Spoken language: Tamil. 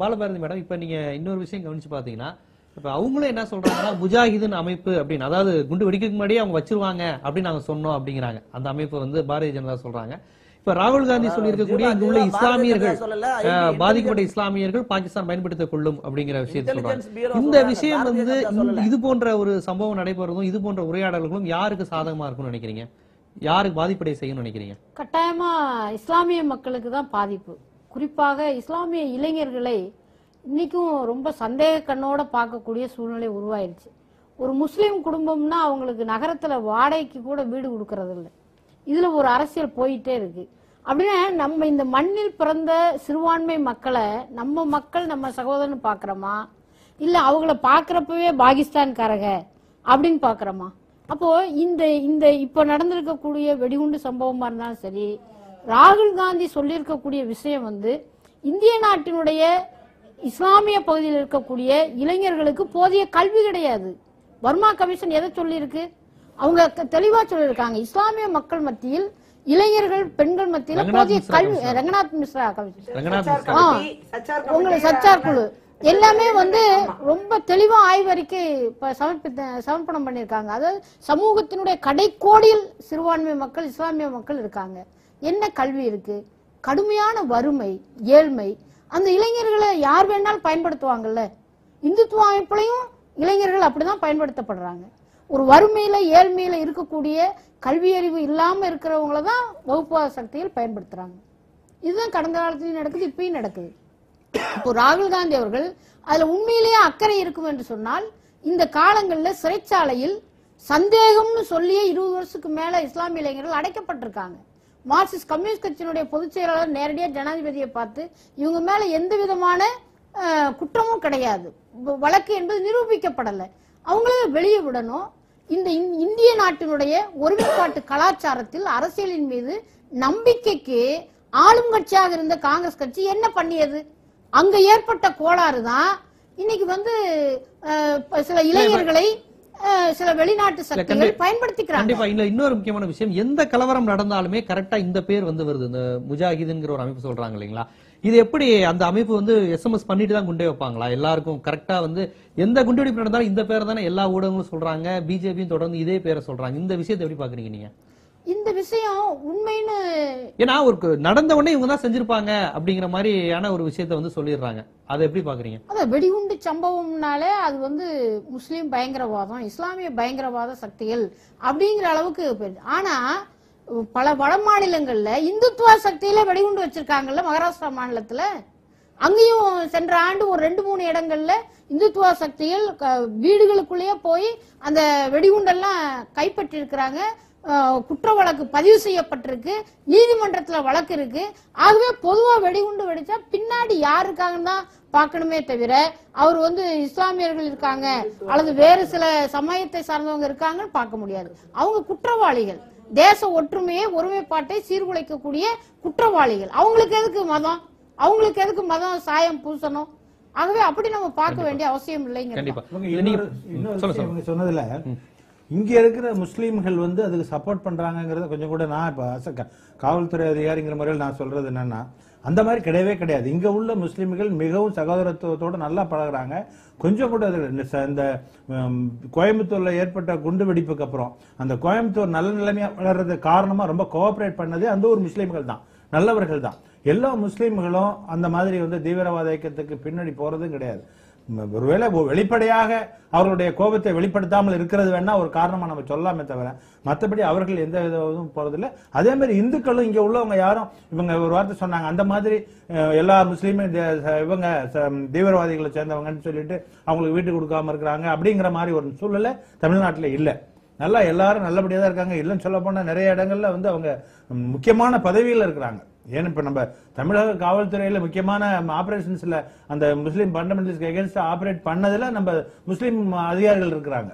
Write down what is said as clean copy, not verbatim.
பாலபாரதி மேடம், இப்ப நீங்க இன்னொரு விஷயம் கவனிச்சு பாத்தீங்கன்னா, இப்ப அவங்களும் என்ன சொல்றாங்கன்னா முஜாஹிதீன் அமைப்பு அப்படின்னு, அதாவது குண்டு வெடிக்கிறதுக்கு முன்னாடியே அவங்க வச்சிருவாங்க அப்படின்னு நாங்க சொன்னோம் அப்படிங்கிறாங்க. அந்த அமைப்பு வந்து பாரதிய ஜனதா சொல்றாங்க. இப்ப ராகுல் காந்தி சொல்லியிருக்கக்கூடிய இங்க உள்ள இஸ்லாமியர்கள், பாதிக்கப்பட்ட இஸ்லாமியர்கள் பாகிஸ்தான் பயன்படுத்திக் கொள்ளும் அப்படிங்கிற விஷயத்தை சொல்றாங்க. இந்த விஷயம் வந்து இது போன்ற ஒரு சம்பவம் நடைபெறதும் இது போன்ற உரையாடல்களும் யாருக்கு சாதகமா இருக்கும்னு நினைக்கிறீங்க? யாருக்கு பாதிப்படை செய்யும் நினைக்கிறீங்க? கட்டாயமா இஸ்லாமிய மக்களுக்கு தான் பாதிப்பு. குறிப்பாக இஸ்லாமிய இளைஞர்களை இன்னைக்கும் ரொம்ப சந்தேக கண்ணோட பார்க்கக்கூடிய சூழ்நிலை உருவாயிருச்சு. ஒரு முஸ்லீம் குடும்பம்னா அவங்களுக்கு நகரத்துல வாடகைக்கு கூட வீடு கொடுக்கறது இல்லை. இதுல ஒரு அரசியல் போயிட்டே இருக்கு. அப்படின்னா நம்ம இந்த மண்ணில் பிறந்த சிறுபான்மை மக்களை நம்ம மக்கள் நம்ம சகோதரன் பாக்குறோமா, இல்ல அவங்கள பாக்குறப்பவே பாகிஸ்தான்காரக அப்படின்னு பாக்குறோமா? அப்போ இந்த இந்த இப்ப நடந்திருக்கக்கூடிய வெடிகுண்டு சம்பவமா இருந்தாலும் சரி, ராகுல் காந்தி சொல்லியிருக்கக்கூடிய விஷயம் வந்து இந்திய நாட்டினுடைய இஸ்லாமிய பகுதியில் இருக்கக்கூடிய இளைஞர்களுக்கு போதிய கல்வி கிடையாது. வர்மா கமிஷன் எதை சொல்லியிருக்கு? அவங்க தெளிவா சொல்லியிருக்காங்க, இஸ்லாமிய மக்கள் மத்தியில் இளைஞர்கள் பெண்கள் மத்தியில் போதிய கல்வி. ரங்கநாத் மிஸ்ரா கமிஷன், உங்களை சச்சார் குழு எல்லாமே வந்து ரொம்ப தெளிவா ஆய்வறிக்கை சமர்ப்பணம் பண்ணிருக்காங்க. அதாவது சமூகத்தினுடைய கடைக்கோடியில் சிறுபான்மை மக்கள் இஸ்லாமிய மக்கள் இருக்காங்க. என்ன கல்வி இருக்கு? கடுமையான வறுமை, ஏழ்மை. அந்த இளைஞர்களை யார் வேணாலும் பயன்படுத்துவாங்கல்ல. இந்துத்துவ அமைப்புலையும் இளைஞர்கள் அப்படிதான் பயன்படுத்தப்படுறாங்க. ஒரு வறுமையில ஏழ்மையில இருக்கக்கூடிய கல்வி அறிவு இல்லாம இருக்கிறவங்கள தான் வகுப்புவாத சக்தியில் பயன்படுத்துறாங்க. இதுதான் கடந்த காலத்திலையும் நடக்குது, இப்பயும் நடக்குது. இப்போ ராகுல் காந்தி அவர்கள் அதுல உண்மையிலேயே அக்கறை இருக்கும் என்று சொன்னால், இந்த காலங்களில் சிறைச்சாலையில் சந்தேகம்னு சொல்லியே 20 வருஷத்துக்கு மேல இஸ்லாமிய இளைஞர்கள் அடைக்கப்பட்டிருக்காங்க. மார்க்சிஸ்ட் கம்யூனிஸ்ட் கட்சியினுடைய பொதுச் செயலாளர் நேரடியாக ஜனாதிபதியை பார்த்து இவங்க மேல எந்த விதமான குற்றமும் கிடையாது, வழக்கு என்பது நிரூபிக்கப்படலை, அவங்கள வெளியே விடணும். இந்த இந்திய நாட்டினுடைய ஒருமைப்பாட்டு கலாச்சாரத்தில் அரசியலின் மீது நம்பிக்கைக்கு ஆளும் கட்சியாக இருந்த காங்கிரஸ் கட்சி என்ன பண்ணியது? அங்க ஏற்பட்ட கோளாறு தான் இன்னைக்கு வந்து சில இளைஞர்களை சில வெளிநாட்டு சக்திகள் பயன்படுத்திக்கிறாங்க. கண்டிப்பா. இன்னொரு முக்கியமான விஷயம், எந்த கலவரம் நடந்தாலுமே கரெக்டா இந்த பேர் வந்து வருது. இந்த முஜாஹிதுங்கிற ஒரு அமைப்பு சொல்றாங்க இல்லைங்களா? இது எப்படி அந்த அமைப்பு வந்து SMS பண்ணிட்டு தான் குண்டே வைப்பாங்களா? எல்லாருக்கும் கரெக்டா வந்து எந்த குண்டுவெடிப்பு நடந்தாலும் இந்த பேரை தானே எல்லா ஊடகங்களும் சொல்றாங்க, பிஜேபியும் தொடர்ந்து இதே பேரை சொல்றாங்க. இந்த விஷயத்தை எப்படி பாக்குறீங்க நீங்க? இந்த விஷயம் உண்மைன்னு, ஏன்னா ஒரு நடந்த உடனே இவங்க தான் செஞ்சிருப்பாங்க அப்படிங்கிற மாதிரியான ஒரு விஷயத்த வந்து சொல்லிடுறாங்க. அதை எப்படி பாக்குறீங்க? அதான் வெடிகுண்டு சம்பவம்னாலே அது வந்து முஸ்லீம் பயங்கரவாதம், இஸ்லாமிய பயங்கரவாத சக்திகள் அப்படிங்கிற அளவுக்கு. ஆனா பல வட மாநிலங்கள்ல இந்துத்துவ சக்தியில வெடிகுண்டு வச்சிருக்காங்கல்ல. மகாராஷ்டிரா மாநிலத்துல அங்கேயும் சென்ற ஆண்டு ஒரு 2-3 இடங்கள்ல இந்துத்துவ சக்திகள் வீடுகளுக்குள்ளேயே போய் அந்த வெடிகுண்டெல்லாம் கைப்பற்றி இருக்கிறாங்க. குற்ற வழக்கு பதிவு செய்யப்பட்டிருக்கு, நீதிமன்றத்துல வழக்கு இருக்கு. ஆகவே பொதுவா வெடிகுண்டு வெடிச்சா பின்னாடி யார் இருக்காங்கன்னு தான் பார்க்கணுமே தவிர, அவர் வந்து இஸ்லாமியர்கள் இருக்காங்க அல்லது வேறு சில சமயத்தை சார்ந்தவங்க இருக்காங்கன்னு பார்க்க முடியாது. அவங்க குற்றவாளிகள், தேச ஒற்றுமையை ஒருமைப்பாட்டை சீர்குலைக்கக்கூடிய குற்றவாளிகள். அவங்களுக்கு எதுக்கு மதம்? அவங்களுக்கு எதுக்கு மதம் சாயம் பூசணும்? ஆகவே அப்படி நம்ம பார்க்க வேண்டிய அவசியம் இல்லைங்க. சொன்னதுல இங்க இருக்கிற முஸ்லீம்கள் வந்து அதுக்கு சப்போர்ட் பண்றாங்கிறத கொஞ்சம் கூட நான் இப்ப காவல்துறை அதிகாரிங்கிற முறையில் நான் சொல்றது என்னன்னா, அந்த மாதிரி கிடையவே கிடையாது. இங்க உள்ள முஸ்லீம்கள் மிகவும் சகோதரத்துவத்தோட நல்லா பழகுறாங்க. கொஞ்சம் கூட இந்த கோயம்புத்தூர்ல ஏற்பட்ட குண்டு வெடிப்புக்கு அப்புறம் அந்த கோயம்புத்தூர் நல்ல நிலைமையா வளர்றது காரணமா ரொம்ப கோஆபரேட் பண்ணது அந்த ஒரு முஸ்லீம்கள் தான், நல்லவர்கள் தான். எல்லா முஸ்லீம்களும் அந்த மாதிரி வந்து தீவிரவாத இயக்கத்துக்கு பின்னாடி போறதும் கிடையாது. ஒருவேளை வெளிப்படையாக அவர்களுடைய கோபத்தை வெளிப்படுத்தாமல் இருக்கிறது வேணா ஒரு காரணமா நம்ம சொல்லாமே தவிர, மற்றபடி அவர்கள் எந்த விதமும் போறதில்லை. அதே மாதிரி இந்துக்களும் இங்க உள்ளவங்க யாரும், இவங்க ஒரு வார்த்தை சொன்னாங்க, அந்த மாதிரி எல்லா முஸ்லீமும் இவங்க தீவிரவாதிகளை சேர்ந்தவங்கன்னு சொல்லிட்டு அவங்களுக்கு வீட்டு கொடுக்காம இருக்கிறாங்க அப்படிங்கிற மாதிரி ஒரு சூழ்நிலை தமிழ்நாட்டில் இல்லை. நல்லா எல்லாரும் நல்லபடியா தான் இருக்காங்க. இல்லைன்னு சொல்ல போனா நிறைய இடங்கள்ல வந்து அவங்க முக்கியமான பதவியில் இருக்கிறாங்க. ஏன்னா இப்ப நம்ம தமிழக காவல்துறையில முக்கியமான ஆபரேஷன்ஸ்ல அந்த முஸ்லீம் ஃபண்டமெண்டலிஸ்ட் எகென்ஸ்ட் ஆபரேட் பண்ணதுல நம்ம முஸ்லீம் அதிகாரிகள் இருக்கிறாங்க.